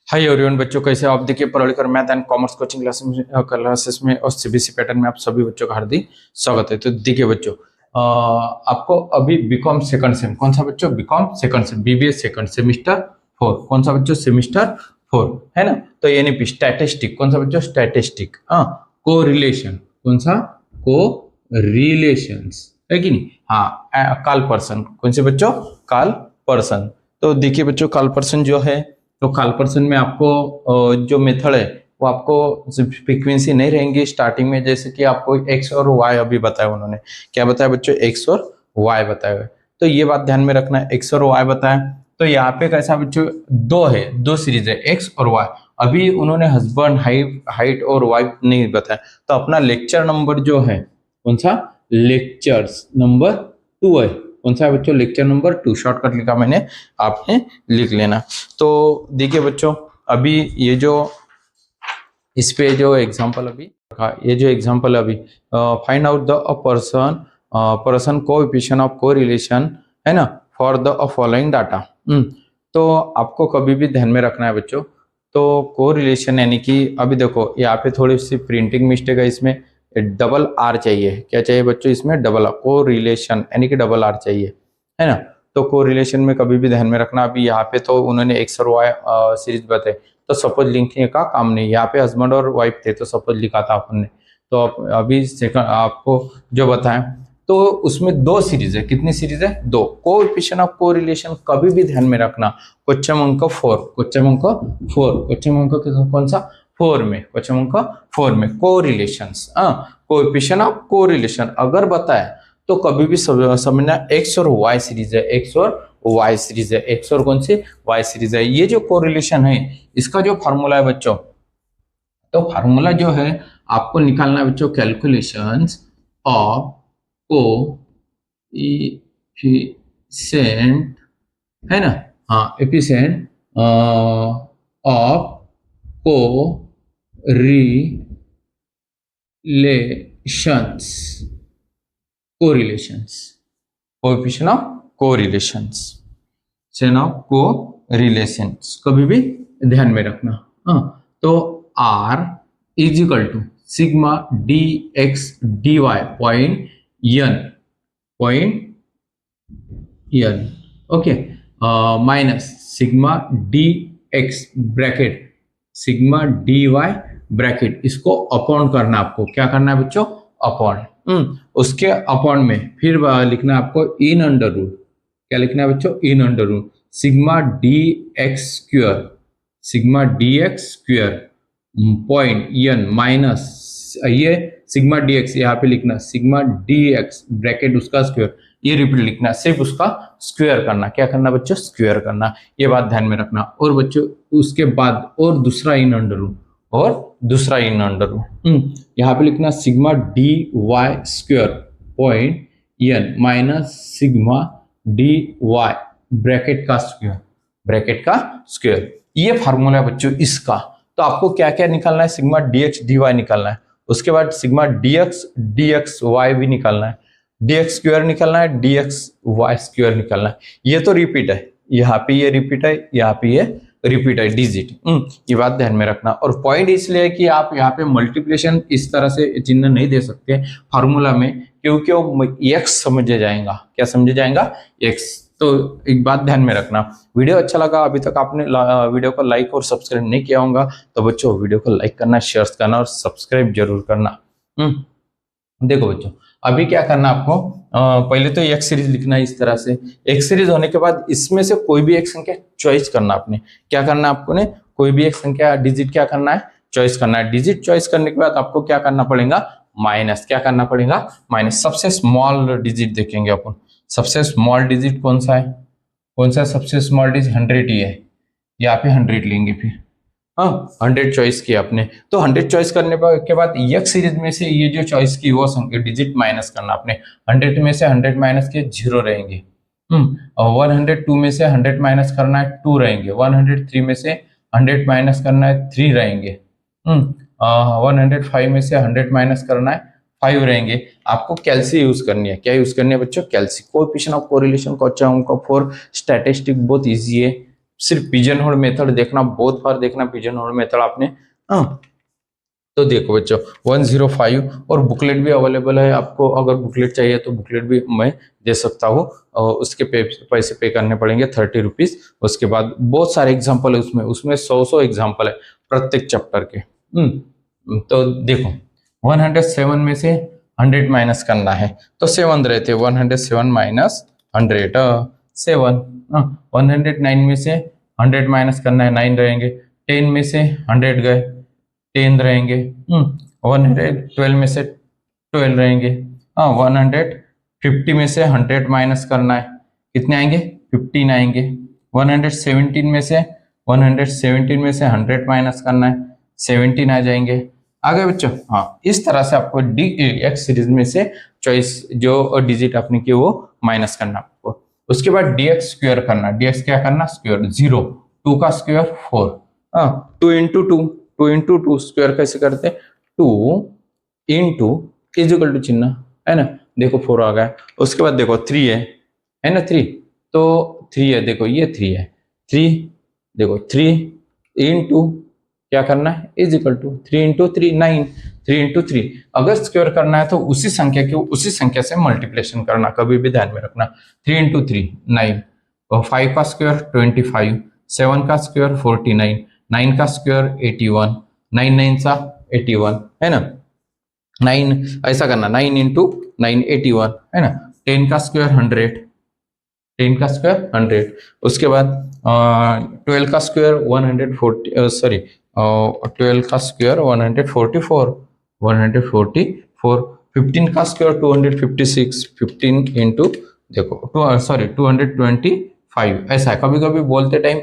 Hi everyone बच्चों, कैसे हो आप? देखिए पढ़कर math and commerce coaching classes में और सीबीएसई पैटर्न में आप सभी बच्चों का हार्दिक स्वागत है। तो देखिए बच्चों, आपको अभी बीकॉम सेकंड सेम, कौन सा बच्चों? BCom second sem, BBA second semester 4, कौन सा बच्चों? सेमिस्टर 4 है ना। तो एनईपी स्टैटिस्टिक, कौन सा बच्चों? स्टैटिस्टिक। को रिलेशन, कौन सा? को रिलेशंस, है कि नहीं? हाँ, काल पर्सन, कौन से बच्चों? काल पर्सन। तो देखिए बच्चों, काल पर्सन जो है, तो काल पर्सन में आपको जो मेथड है वो आपको फ्रीक्वेंसी नहीं रहेंगी स्टार्टिंग में, जैसे कि आपको एक्स और वाई अभी बताया उन्होंने। क्या बताया बच्चों? एक्स और वाई बताया हुआ है। तो ये बात ध्यान में रखना है, एक्स और वाई बताया। तो यहाँ पे कैसा बच्चों? दो है, दो सीरीज है, एक्स और वाई। अभी उन्होंने हस्बैंड, हाइट और वाइफ नहीं बताया। तो अपना लेक्चर नंबर जो है, कौन सा? लेक्चर्स नंबर 2 है। कौन सा है बच्चों? Lecture number 2। शॉर्टकट लिखा मैंने, आपने लिख लेना। तो देखिए बच्चों, अभी ये जो इस पे जो एग्जांपल अभी ये जो एग्जांपल अभी, find out the person coefficient of correlation, है ना, फॉर द फॉलोइंग डाटा। तो आपको कभी भी ध्यान में रखना है बच्चों। तो कोरिलेशन यानी कि अभी देखो यहाँ पे थोड़ी सी प्रिंटिंग मिस्टेक है, इसमें डबल आर चाहिए। क्या चाहिए बच्चों? इसमें डबल आर, कोरिलेशन यानी कि डबल आर चाहिए, है ना। तो कोरिलेशन में कभी भी ध्यान में रखना। अभी यहाँ पे तो उन्होंने एक्स और वाई सीरीज बताई, तो सपोज लिखने का काम नहीं। यहाँ पे हस्बैंड और वाइफ थे तो सपोज लिखा था अपन ने। तो अभी सेकंड आपको जो बताएं, तो उसमें दो सीरीज है। कितनी सीरीज है? दो। कोएफिशिएंट ऑफ कोरिलेशन कभी भी ध्यान में रखना, क्वेश्चन अंक 4, क्वेश्चन अंक 4, क्वेश्चन अंक कौन सा? 4 में, क्वेश्चन अंक 4 में कोरिलेशंस, कोएफिशिएंट ऑफ कोरिलेशन अगर बताया तो कभी भी समझना एक्स और वाई सीरीज है, एक्स और वाई सीरीज है, एक्स और कौन सी? वाई सीरीज है। ये जो कोरिलेशन है, इसका जो फार्मूला है बच्चों, तो फार्मूला जो है आपको निकालना है बच्चों, कैलकुलेशंस ऑफ कोएफिशिएंट, है ना। हाँ, efficient of correlations, correlations, coefficient of correlations, chain of correlations, कभी भी ध्यान में रखना। तो R is equal to sigma D X D Y point N, okay, minus sigma D X bracket sigma D Y bracket, इसको upon करना आपको। क्या करना है बच्चों? अपॉन। उसके अपॉन में फिर लिखना है आपको इन अंडर रूट। क्या लिखना है बच्चों? In under root sigma D X square, sigma D X square point N minus ये सिग्मा डी एक्स, यहाँ पे लिखना सिग्मा डी एक्स ब्रैकेट उसका स्क्वायर, ये रिपीट लिखना, सिर्फ उसका स्क्वायर करना। क्या करना बच्चों? स्क्वायर करना। ये बात ध्यान में रखना। और बच्चों उसके बाद और दूसरा इन अंडर रूट, और दूसरा इन अंडर रूट, यहाँ पे लिखना sigma D Y square point N minus sigma D Y bracket का स्क्वायर, ब्रैकेट का स्क्वायर। ये फार्मूला है बच्चों इसका। तो आपको क्या क्या निकालना है? Sigma D X D Y निकालना है, उसके बाद सिग्मा डी एक्स वाई भी निकालना है, डी एक्स स्क्वायर निकालना है, डी एक्स वाई स्क्वायर निकालना है। ये तो रिपीट है, यहाँ पे ये रिपीट है, यहाँ पे ये रिपीट है, डिजिट। ये बात ध्यान में रखना। और पॉइंट इसलिए कि आप यहाँ पे मल्टीप्लिकेशन इस तरह से चिन्ह नहीं दे सकते फार्मूला में, क्योंकि वो एक्स समझे जाएगा। क्या समझे जाएगा? एक्स। तो एक बात ध्यान में रखना। वीडियो अच्छा लगा, अभी तक आपने वीडियो को लाइक और सब्सक्राइब नहीं किया होगा, तो बच्चों वीडियो को लाइक करना, शेयर करना और सब्सक्राइब जरूर करना। देखो बच्चों, अभी क्या करना आपको, पहले तो एक सीरीज लिखना है इस तरह से। एक सीरीज होने के बाद इसमें से कोई भी एक संख्या चॉइस करना आपने। क्या करना है आपको ने? कोई भी एक संख्या डिजिट क्या करना है? चॉइस करना है। डिजिट चॉइस करने के बाद आपको क्या करना पड़ेगा? माइनस। क्या करना पड़ेगा? माइनस। सबसे स्मॉल डिजिट देखेंगे अपन। सबसे स्मॉल डिजिट कौन सा है? कौन सा सबसे स्मॉल डिजिट? 100 ही है। यहाँ पे 100 लेंगे फिर। 100 चॉइस किया आपने, तो 100 चॉइस करने के बाद एक सीरीज में से ये जो चॉइस की वो संख्या डिजिट माइनस करना आपने। 100 में से 100 माइनस के 0 रहेंगे। और 102 में से 100 माइनस करना है 2 रहेंगे। 103 में से 100 माइनस करना है 3 रहेंगे। 105 में से 100 माइनस करना है 5 रहेंगे। आपको कैल्सी यूज करनी है। क्या यूज करनी है बच्चों? कैल्सी। Coefficient of correlation question 4 statistic बहुत इजी है। सिर्फ पिजन होल मेथड देखना, बहुत बार देखना पिजन होल मेथड आपने। हाँ, तो देखो बच्चों 105 और बुकलेट भी अवेलेबल है आपको, अगर बुकलेट चाहिए तो बुकलेट भी मैं दे सकता हूँ, और उसके पैसे पे करने पड़ेंगे 30 रुपीज। उसके बाद बहुत सारे एग्जाम्पल है उसमें, उसमें 100 एग्जाम्पल है प्रत्येक चैप्टर के। तो देखो 107 में से 100 माइनस करना है, तो 7 रहते, 107 माइनस 100 7। 109 में से 100 माइनस करना है, 9 रहेंगे। 10 में से 100 गए, 10 रहेंगे। 112 में से 12 रहेंगे। हाँ, 150 में से 100 माइनस करना है, कितने आएंगे? 15 आएंगे। 117 में से 100 माइनस करना है, 17 आ जाएंगे। आगे बच्चों, हाँ, इस तरह से आपको डी एक्स सीरीज में से चॉइस जो डिजिट आपने की वो माइनस करना आपको। उसके बाद डीएक्स स्क्वायर करना, डीएक्स क्या करना? स्क्वायर, 0, 2 का स्क्वायर 4, 2 इंटू 2, 2 इंटू 2 स्क्वायर कैसे करते? 2 इंटू इजिकल टू चिन्ह है ना, देखो 4 आ गया। उसके बाद देखो 3 है ना, 3, तो 3 है, देखो ये 3 है, 3, देखो 3 इंटू क्या करना है? Equal to 3 into 3 9, 3 into 3। अगर स्क्वायर करना है तो उसी संख्या से मल्टीप्लिकेशन करना, कभी भी ध्यान में रखना। 3 इंटू 3 9, और 5 का स्क्वायर 25, 7 का स्क्वायर 49, 9 का स्क्वायर 81, 9 9 सा 81 है ना, 9 ऐसा करना, 9 इंटू 9 81 है ना। 10 का स्क्वायर 100, 10 का स्क्वायर 100। उसके बाद 12 का स्क्वायर 140, सॉरी 12 का स्क्वायर 144, 144। 15 का स्क्वायर 256, 15 इंटू देखो सॉरी 225। ऐसा है, कभी कभी बोलते टाइम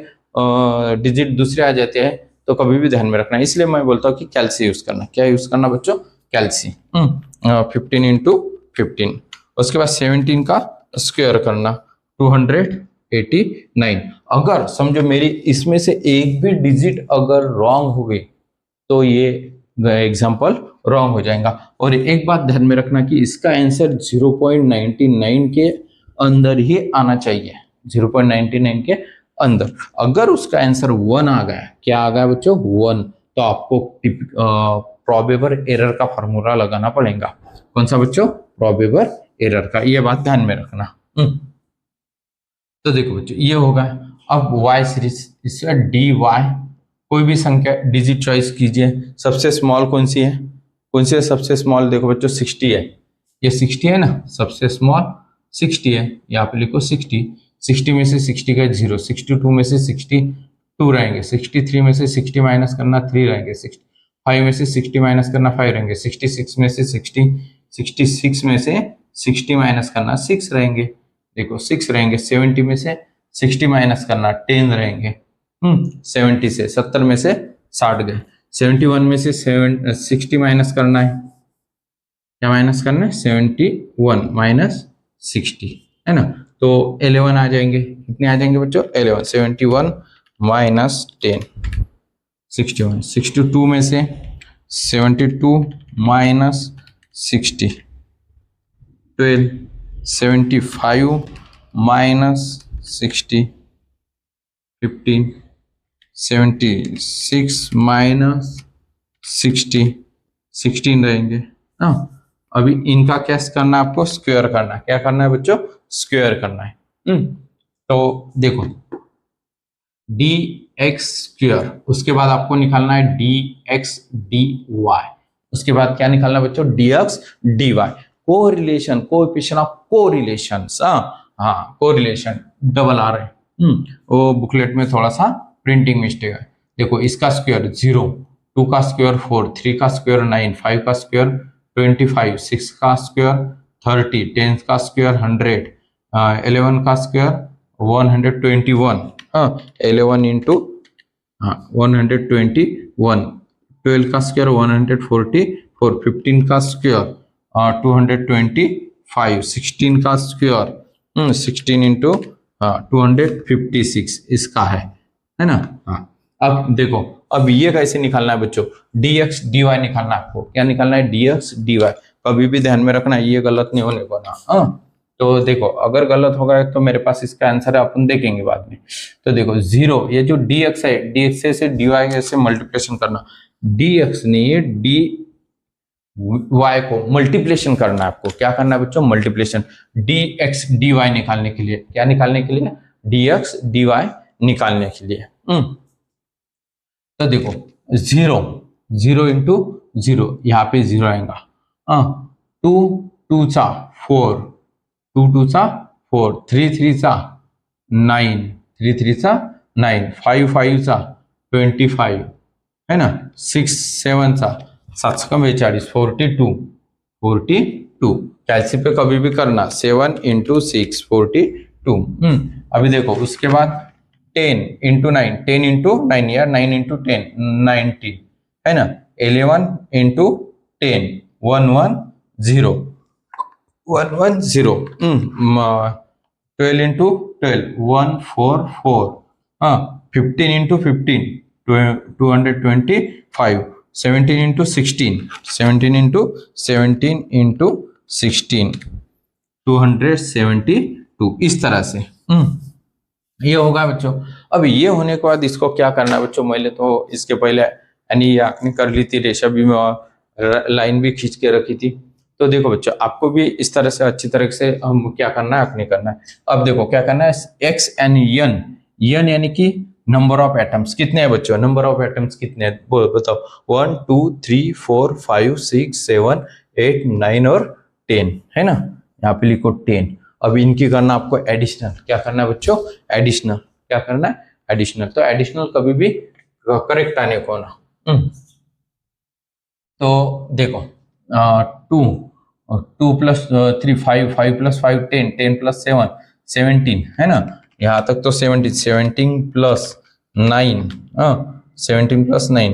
डिजिट दूसरे आ जाते हैं, तो कभी भी ध्यान में रखना, इसलिए मैं बोलता हूँ कि कैल्सी यूज करना। क्या यूज करना बच्चों? कैल्सी। 15 इंटू 15। उसके बाद 17 का स्क्वायर करना, 289। अगर समझो मेरी इसमें से एक भी डिजिट अगर रॉन्ग हो गई तो ये एग्जाम्पल रॉन्ग हो जाएगा। और एक बात ध्यान में रखना कि इसका आंसर 0.99 के अंदर ही आना चाहिए, 0.99 के अंदर। अगर उसका आंसर 1 आ गया, क्या आ गया बच्चों? 1, तो आपको प्रोबेबल एरर का फॉर्मूला लगाना पड़ेगा। कौन सा बच्चों? प्रोबेबल एरर का, ये बात ध्यान में रखना। तो देखो बच्चों ये होगा। अब y सीरीज, इसका dy, कोई भी संख्या डिजिट चॉइस कीजिए। सबसे स्मॉल कौन सी है? कौन सी है सबसे स्मॉल? देखो बच्चों 60 है, ये 60 है ना, सबसे स्मॉल 60 है, यहाँ पे लिखो 60। 60 में से 60 गए 0, 62 में से 62 रहेंगे, 63 में से 60 माइनस करना 3 रहेंगे, 65 में से 60 माइनस करना 5 रहेंगे, 66 में से 66 में से 60 माइनस करना 6 रहेंगे, देखो 6 रहेंगे। 70 में से 60 माइनस करना 10 रहेंगे। 70 से 70 में से 60 गए। 71 में से 60 माइनस करना है, क्या माइनस करना है? 71 माइनस 60 है ना, तो 11 आ जाएंगे। कितने आ जाएंगे बच्चों? 11। 71 माइनस 10 61। 62 में से 72 माइनस 60 12। 75 माइनस 60 15। 76 माइनस 60 16 रहेंगे। हाँ, अभी इनका क्या करना है आपको? स्क्वायर करना है। क्या करना है बच्चों? स्क्वायर करना है। तो देखो डी एक्स स्क्वायर, उसके बाद आपको निकालना है डी एक्स डी वाई। उसके बाद क्या निकालना है बच्चों? D X D Y. Correlation, coefficient of correlation, हाँ कोरिलेशन डबल आ रहे हैं। वो बुकलेट में थोड़ा सा प्रिंटिंग मिस्टेक है। देखो इसका स्क्वायर 0, 2 का स्क्वायर 4, 3 का स्क्वायर 9, 5 का स्क्वायर 25, 6 का स्क्वायर 30, 10 का स्क्वायर 100, 11 का स्क्वायर 121, 11 इंटू 121, 12 का स्क्वायर 144, 15 का स्क्वायर 225, 16 का स्क्वायर 16 इंटू 256 इसका है ना। हाँ, अब देखो अब ये कैसे निकालना है बच्चों? dx dy निकालना है आपको। क्या निकालना है? dx dy। कभी भी ध्यान में रखना ये गलत नहीं होने को ना। तो देखो अगर गलत होगा तो मेरे पास इसका आंसर है, अपन देखेंगे बाद में। तो देखो 0, ये जो dx है, dx से dy से मल्टीप्लिकेशन करना, dx नहीं है dy को मल्टीप्लिकेशन करना है आपको। क्या करना है बच्चों? मल्टीप्लिकेशन। dx dy निकालने के लिए, क्या निकालने के लिए? dx dy निकालने के लिए। तो देखो 0, 0 इंटू 0, यहाँ पे 0 आएगा। 2 2 चा 4, 2 2 चा 4, 3 3 चा 9, 3 3 चा 9, 5 5 चा 25 है ना, 6 7 चा 742, 42, 42। कैलसी पे कभी भी करना, 7 इंटू 6 42। अभी देखो उसके बाद 10 इंटू 9, 10 इंटू 9 या 9 इंटू 10 90 है ना, 11 into 10 110 110। 12 into 12 144। 15 into 15 225। 17 into 16, 17 into 17 into 16 272। इस तरह से ये होगा बच्चों। अब ये होने के बाद इसको क्या करना है बच्चों? मैंने तो इसके पहले यानी ये आपने कर ली थी, रेशा भी लाइन भी खींच के रखी थी। तो देखो बच्चों आपको भी इस तरह से अच्छी तरह से हम क्या करना है, आपने करना है। अब देखो क्या करना है, एक्स एन यन, यन यानी कि नंबर ऑफ एटम्स कितने हैं बच्चों? नंबर ऑफ एटम्स कितने हैं बताओ? 1 2 3 4 5 6 7 8 9 और 10 है ना, यहाँ पे लिखो 10। अब इनकी करना आपको एडिशनल। क्या करना है बच्चों? एडिशनल। क्या करना है? एडिशनल। तो एडिशनल कभी भी करेक्ट आने को ना। तो देखो 2 प्लस 3 5, 5 प्लस 5 10, 10 प्लस 7 17 है ना, यहाँ तक तो 17, 17 प्लस 9, 17 प्लस 9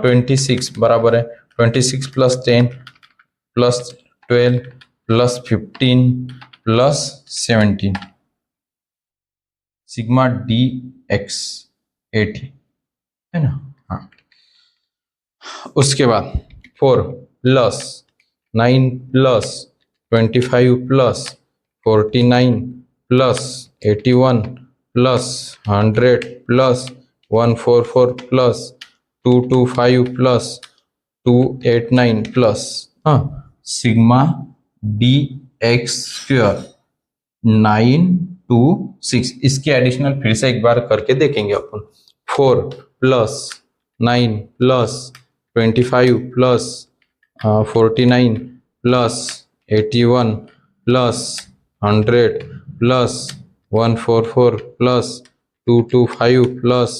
26 बराबर है 26 plus 10 plus 12 plus 15 plus 17 sigma D x 80 है ना। हाँ, उसके बाद 4 plus 9 plus 25 plus 49 plus 81 plus 100 plus 144 plus 225 plus 289 plus sigma D X square 926। इसके एडिशनल फिर से एक बार करके देखेंगे अपन। 4 plus 9 plus 25 plus 49 plus 81 plus 100 plus 144 plus 225 plus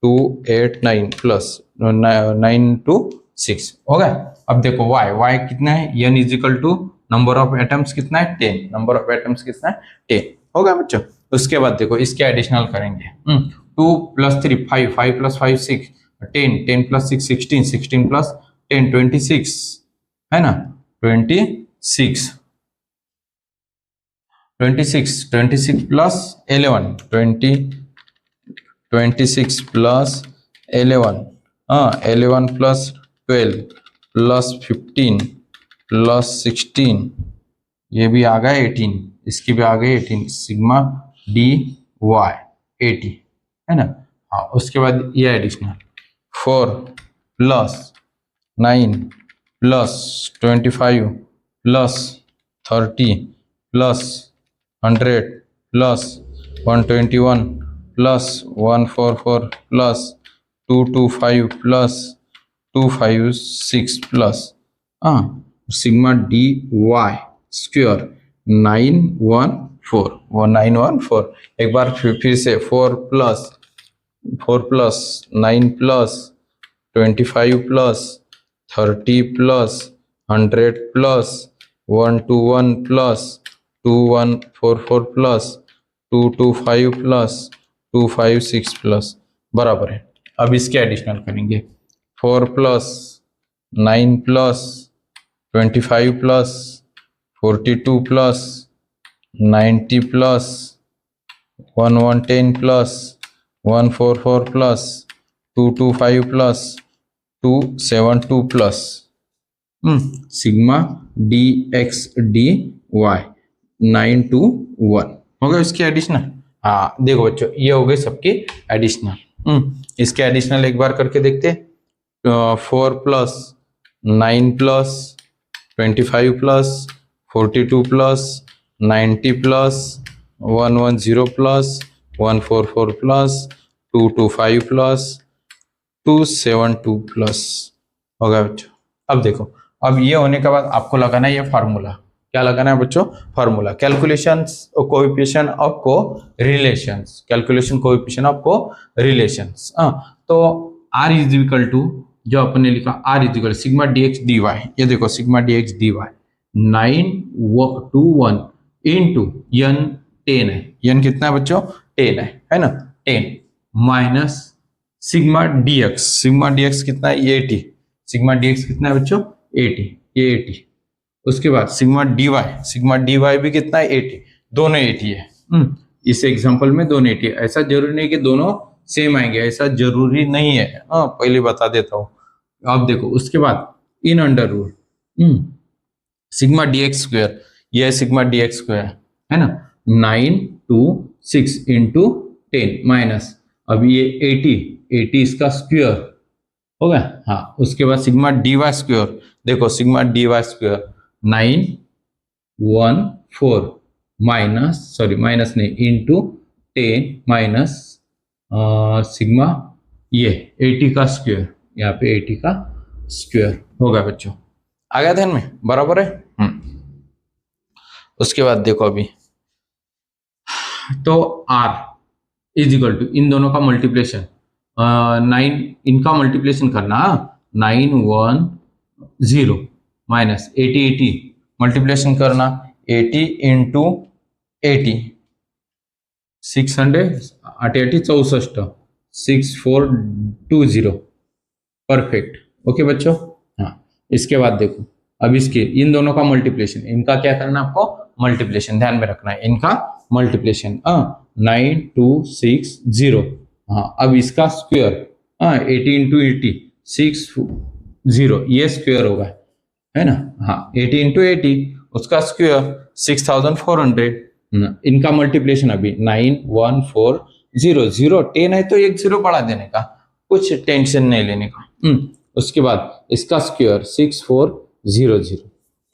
289 plus 926 हो गया। अब देखो y कितना है? n equal to number of atoms कितना है? 10। नंबर ऑफ एटम्स कितना है? 10 हो गया बच्चों। उसके बाद देखो इसके एडिशनल करेंगे। 2 प्लस 3 5, 5 प्लस 5 6 10, 10 प्लस 6 16, 16 प्लस 10 26 है ना, 26 26 26 plus 11 20 26 plus 11 11 plus 12 plus 15 plus 16, ये भी आ गया 18, इसकी भी आ गई 18 सिग्मा डी वाई 80 है ना। हाँ, उसके बाद ये additional 4 plus 9 plus 25 plus 30 plus 100 plus 121 plus 144 plus 225 plus 256 plus sigma D Y square 914 वो 914। एक बार फिर से 4 plus 9 plus 25 plus 30 plus 100 plus 121 plus 2144 plus 225 plus 256 plus बराबर है। अब इसके एडिशनल करेंगे। 4 plus 9 plus 25 plus 42 plus 90 plus 1110 plus 144 plus 225 plus 272 plus sigma D X D Y 9 2 1 हो गया इसकी एडिशनल। हाँ देखो बच्चों ये हो गई सबकी एडिशनल। इसके एडिशनल एक बार करके देखते। 4 plus 9 plus 25 plus 42 plus 90 plus 110 plus 144 plus 225 plus 272 plus हो गया बच्चों। अब देखो, अब ये होने के बाद आपको लगाना है ये फार्मूला। क्या लगाना है बच्चों? फार्मूला कैलकुलेशंस कोएफिशिएंट ऑफ को रिलेशंस, कैलकुलेशन कोएफिशिएंट ऑफ को रिलेशंस। तो r इज इक्वल टू, जो अपन ने लिखा r is equal sigma dx dy, ये देखो sigma dx dy 921 into n 10 है, n कितना है बच्चों? 10 है ना, 10 माइनस सिग्मा dx कितना है? 80। सिग्मा dx कितना है बच्चों? 80, ये 80। उसके बाद सिग्मा dy भी कितना है? 80, दोनों 80 है। इस एग्जांपल में दोनों 80 है। ऐसा जरूरी नहीं कि दोनों सेम आएंगे, ऐसा जरूरी नहीं है, पहले बता देता हूँ। आप देखो उसके बाद in under rule sigma dx square, ये है सिग्मा dx स्क्वायर है ना, 926 इंटू 10 माइनस, अब ये 80 इसका स्क्वायर हो गया। हाँ उसके बाद सिग्मा dy स्क्वायर, देखो सिग्मा dy स्क्वायर 914 माइनस नहीं इंटू 10 माइनस सिग्मा ये 80 का स्क्वायर, यहाँ पे 80 का स्क्वायर हो गया बच्चों। आ गया ध्यान में? बराबर है। उसके बाद देखो अभी तो r इज इक्वल टू इन दोनों का मल्टीप्लिकेशन 9, इनका मल्टीप्लिकेशन करना 910 माइनस 80 मल्टीप्लिकेशन करना 80 इंटू 80 600 64 6420 परफेक्ट। ओके बच्चों। हाँ इसके बाद देखो अब इसके इन दोनों का मल्टीप्लिकेशन, इनका क्या करना है आपको? मल्टीप्लिकेशन ध्यान में रखना है, इनका मल्टीप्लिकेशन 9260। हाँ अब इसका स्क्वायर 80 इंटू 80 60, ये स्क्वायर होगा है ना। हाँ 80 इंटू 80 उसका स्क्वायर 6400। इनका मल्टीप्लिकेशन अभी 91400, 10 है तो एक 0 बढ़ा देने का, कुछ टेंशन नहीं लेने का। उसके बाद इसका स्क्वायर 6400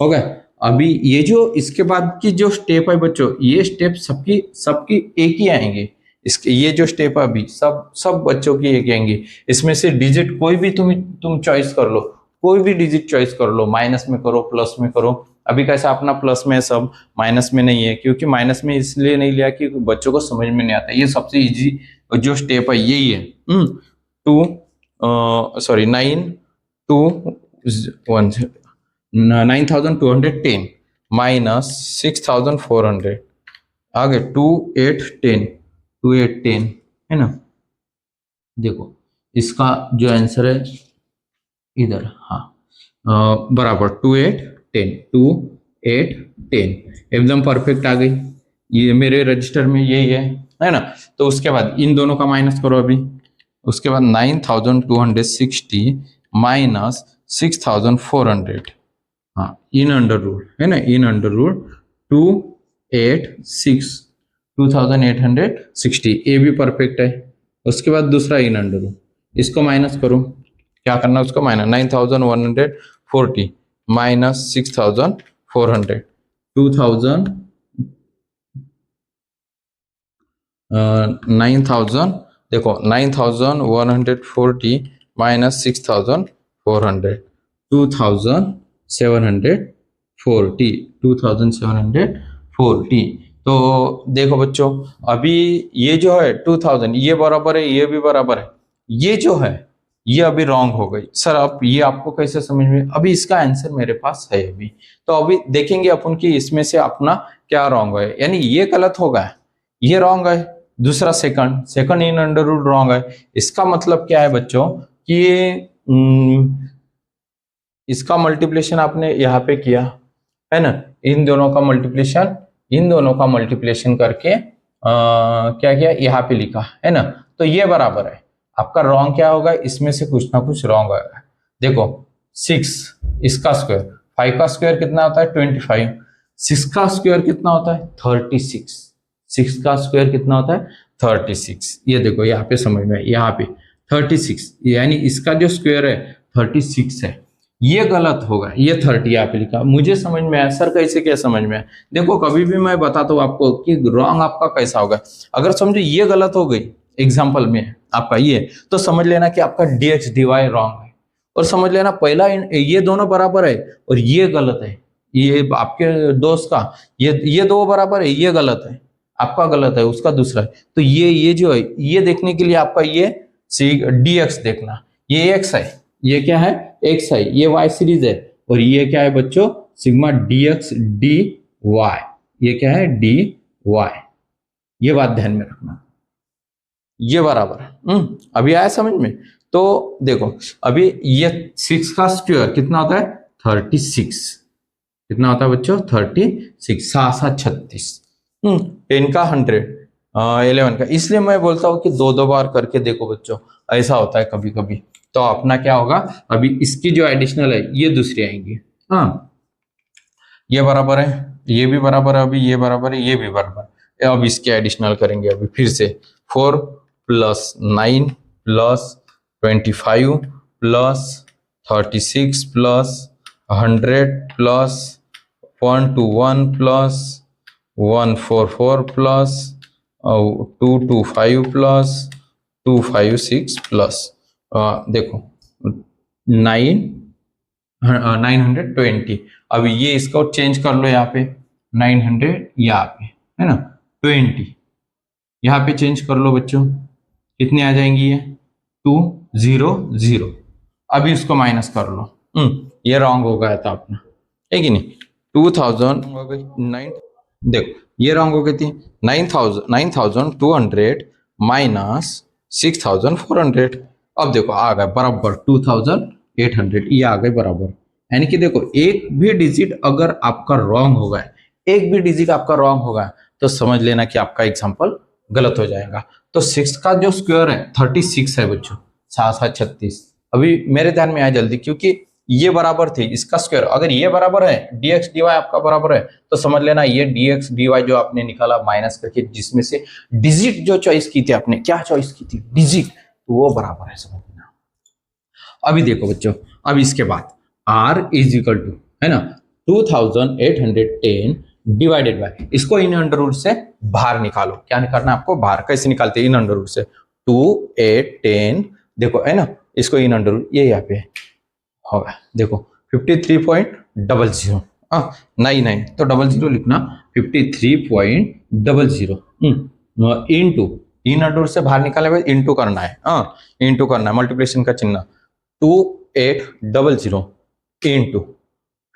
हो गया। अभी ये जो इसके बाद की जो स्टेप है बच्चों, ये स्टेप सबकी एक ही आएंगे। इसके ये जो स्टेप है अभी सब बच्चों की एक आएंगे। इसमें से डिजिट कोई भी तुम चॉइस कर लो, कोई भी डिजिट चॉइस कर लो, माइनस में करो प्लस में करो। अभी कैसा अपना प्लस में सब, माइनस में नहीं है, क्योंकि माइनस में इसलिए नहीं लिया कि बच्चों को समझ में नहीं आता। ये सबसे इजी जो स्टेप है यही है। 9210 माइनस 6400 आगे 2810 है ना। देखो इसका जो आंसर है इधर, हाँ बराबर 2810 एकदम परफेक्ट आ गई। ये मेरे रजिस्टर में यही है ना। तो उसके बाद इन दोनों का माइनस करो अभी। उसके बाद 9260 माइनस 6400, हाँ इन अंडर रूल है ना, इन अंडर रूल 2860 ये भी परफेक्ट है। उसके बाद दूसरा इन अंडर रूल, इसको माइनस करो। क्या करना है उसको? माइनस 9140 माइनस 6400 9000, देखो 9140 माइनस 6400 2740। तो देखो बच्चों अभी ये जो है 2000 ये बराबर है, ये भी बराबर है, ये जो है ये अभी रॉन्ग हो गई। सर अब ये आपको कैसे समझ में? अभी इसका आंसर मेरे पास है अभी, तो अभी देखेंगे अपन कि इसमें से अपना क्या रॉन्ग है। यानी ये गलत होगा, ये रॉन्ग है, दूसरा second in under rule wrong है। इसका मतलब क्या है बच्चों कि इसका मल्टीप्लिकेशन आपने यहाँ पे किया है ना, इन दोनों का मल्टीप्लिकेशन करके क्या किया, यहाँ पे लिखा है ना, तो ये बराबर है। आपका रॉन्ग क्या होगा? इसमें से कुछ ना कुछ रॉन्ग आएगा। देखो 6 इसका स्क्वायर, 5 का स्क्वायर कितना होता है? 25, 6 का स्क्वायर कितना होता है 36, 6 का स्क्वायर कितना होता है 36। ये देखो यहाँ पे समझ में, यहाँ पे 36 यानी इसका जो स्क्वायर है 36 है, ये गलत होगा, ये 30 यहाँ पे लिखा, मुझे समझ में आया सर कैसे क्या समझ में आया। देखो कभी भी मैं बताता हूँ आपको कि रॉन्ग आपका कैसा होगा, अगर समझो ये गलत हो गई एग्जाम्पल में आपका ये, तो समझ लेना कि आपका dx dy रॉन्ग है, और समझ लेना पहला ये दोनों बराबर है और ये गलत है, ये आपके दोस्त का ये दो बराबर है, ये गलत है, आपका गलत है, उसका दूसरा है, तो ये जो है ये देखने के लिए आपका ये dx देखना, ये x है, ये क्या है x है, ये y सीरीज है, और ये क्या है बच्चों सिग्मा dx dy, ये क्या है dy, ये बात ध्यान में रखना, ये बराबर है। अभी आया समझ में। तो देखो अभी ये 6 का स्क्वायर कितना होता है 36, कितना होता है बच्चों 36, 7 36, 10 का 100, 11 का, इसलिए मैं बोलता हूँ कि दो दो बार करके देखो बच्चों, ऐसा होता है कभी कभी, तो अपना क्या होगा अभी इसकी जो एडिशनल है ये दूसरी आएंगी, हाँ ये बराबर है, ये भी बराबर है, अभी ये बराबर है, ये भी बराबर है, अब इसके एडिशनल करेंगे अभी फिर से 4 + 9 + 25 + 36 + 100 + 121 + 144 + 225 + 256 + देखो 920, अब ये इसको चेंज कर लो यहाँ पे 900 यहाँ पे है ना 20, यहाँ पे चेंज कर लो बच्चों, कितनी आ जाएंगी ये 200, अभी इसको माइनस कर लो, ये रॉन्ग हो गया था अपना, है कि नहीं, 2000 हो गई 9, देखो ये रॉन्ग हो गई थी 9200 माइनस 6400, अब देखो आ गए बराबर 2800, ये आ गए बराबर, यानी कि देखो एक भी डिजिट अगर आपका रॉन्ग होगा, एक भी डिजिट आपका रॉन्ग होगा तो समझ लेना कि आपका एग्जाम्पल गलत हो जाएगा। तो 6 का जो स्क्वायर है 36 है बच्चों, 7 36, अभी मेरे ध्यान में आया जल्दी क्योंकि ये बराबर थी, इसका स्क्वायर अगर ये बराबर है dx dy आपका बराबर है तो समझ लेना ये dx dy जो आपने निकाला माइनस करके, जिसमें से डिजिट जो चॉइस की थी आपने, क्या चॉइस की थी डिजिट, तो वो बराबर है, समझ लेना। अभी देखो बच्चों, अब इसके बाद r = है ना 2810 डिवाइडेड बाय, इसको इन अंडर रूट से बाहर निकालो, क्या निकालना है आपको बाहर, कैसे निकालते हैं इन अंडर रूट से 2810, देखो है ना इसको इन अंडर रूट, ये यहाँ पे होगा देखो 53.00, नहीं तो 00 लिखना 53.00 इंटू, इन अंडर रूट से बाहर निकालने के बाद इंटू करना है, इंटू करना है मल्टीप्लिकेशन का चिन्ह, 2800 इंटू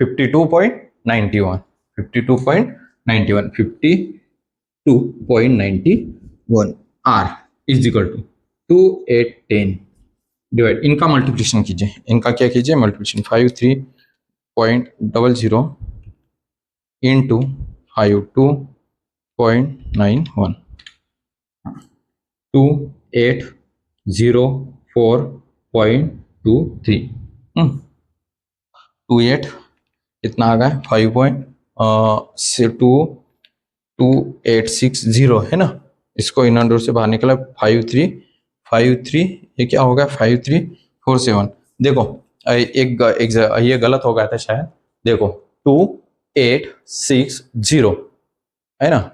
52.91, 52.91 r = 2810 डिवाइड, इनका मल्टीप्लिकेशन कीजिए, इनका क्या कीजिए मल्टीप्लिकेशन 53.00 इंटू 52.91 2804.23, 28 इतना आ गया 5.2860 है ना, इसको इन अंडर से बाहर निकला 53, ये क्या होगा 5347, देखो एक ये गलत हो गया था शायद, देखो 2860 है ना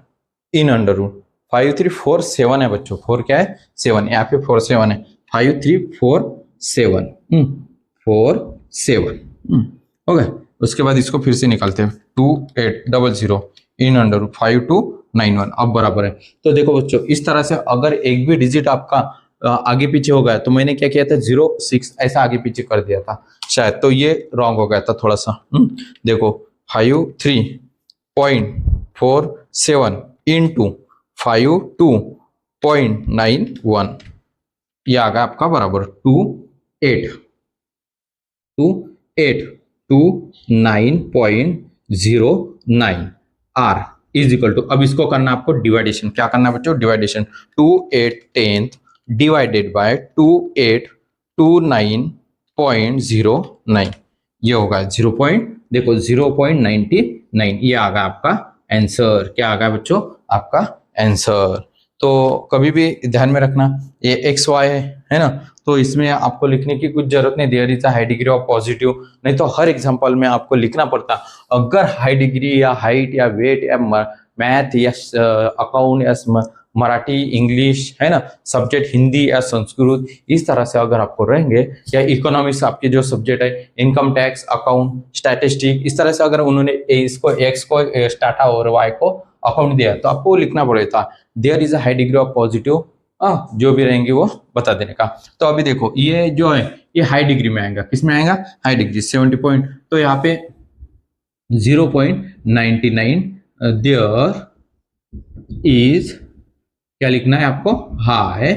इन अंडर रूट 5347 है बच्चों, 4 क्या है 7, यहाँ पे 47 है, 5347 ओके। उसके बाद इसको फिर से निकालते हैं 2800 इन अंडर रूट 5291, अब बराबर है। तो देखो बच्चों इस तरह से अगर एक भी डिजिट आपका आगे पीछे हो गया, तो मैंने क्या किया था 06 ऐसा आगे पीछे कर दिया था शायद, तो ये रॉन्ग हो गया था थोड़ा सा। देखो 53.47 इंटू 52.91, ये आ गया आपका बराबर 2829.09 r इजिकल टू, अब इसको करना आपको डिवाइडेशन, क्या करना है बच्चों डिवाइडेशन, 2810 डिवाइडेड बाय 2829.09, ये होगा 0.09, देखो 0.99 ये आ गया आपका आंसर। क्या आ गया बच्चों? आपका आंसर। तो कभी भी ध्यान में रखना ये एक्स वाई है ना, तो इसमें आपको लिखने की कुछ जरूरत नहीं, there is a high degree of positive, नहीं तो हर एग्जांपल में आपको लिखना पड़ता। अगर हाई डिग्री या हाइट या वेट या मैथ या अकाउंट या मराठी इंग्लिश है ना, सब्जेक्ट हिंदी या संस्कृत, इस तरह से अगर आपको रहेंगे, या इकोनॉमिक्स आपके जो सब्जेक्ट है, इनकम टैक्स, अकाउंट, स्टैटिस्टिक, इस तरह से अगर उन्होंने इसको एक्स को स्टाटा और वाई को अकाउंट दिया तो आपको लिखना पड़ेगा there is a high degree of positive, जो भी रहेंगे वो बता देने का। तो अभी देखो ये जो है ये हाई डिग्री में आएगा, किस में आएगा? हाई डिग्री 70 पॉइंट, तो यहाँ पे 0.99 देयर इज, क्या लिखना है आपको? हाई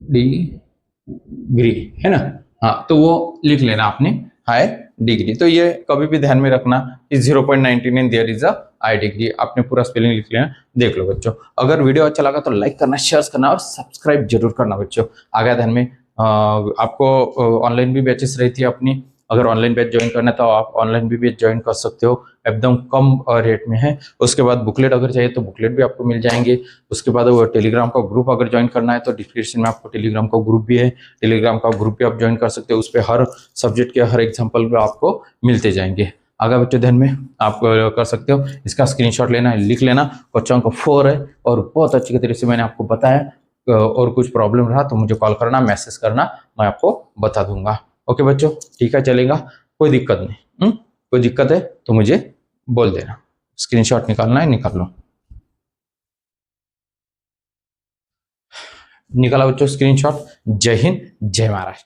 डिग्री, है ना। हाँ, तो वो लिख लेना आपने हाई डिग्री। तो ये कभी भी ध्यान में रखना कि 0.99 there is a high degree, आपने पूरा स्पेलिंग लिख लेना। देख लो बच्चों, अगर वीडियो अच्छा लगा तो लाइक करना, शेयर करना और सब्सक्राइब जरूर करना बच्चों। आगे ध्यान में आपको ऑनलाइन भी बैचेस रहती है अपनी, अगर ऑनलाइन बैच ज्वाइन करना है तो आप ऑनलाइन भी बैच ज्वाइन कर सकते हो, एकदम कम रेट में है। उसके बाद बुकलेट अगर चाहिए तो बुकलेट भी आपको मिल जाएंगे। उसके बाद वो टेलीग्राम का ग्रुप अगर ज्वाइन करना है तो डिस्क्रिप्शन में आपको टेलीग्राम का ग्रुप भी है, टेलीग्राम का ग्रुप भी आप ज्वाइन कर सकते हो। उस पर हर सब्जेक्ट के हर एग्जाम्पल भी आपको मिलते जाएंगे। आगे बच्चों ध्यान में आप कर सकते हो, इसका स्क्रीनशॉट लेना है, लिख लेना। क्वेश्चन का 4 है और बहुत अच्छी तरीके से मैंने आपको बताया। और कुछ प्रॉब्लम रहा तो मुझे कॉल करना, मैसेज करना, मैं आपको बता दूंगा। ओके बच्चों, ठीक है, चलेगा, कोई दिक्कत नहीं। कोई दिक्कत है तो मुझे बोल देना। स्क्रीनशॉट निकालना है, निकाल लो। निकाला बच्चों स्क्रीनशॉट। जय हिंद, जय महाराष्ट्र।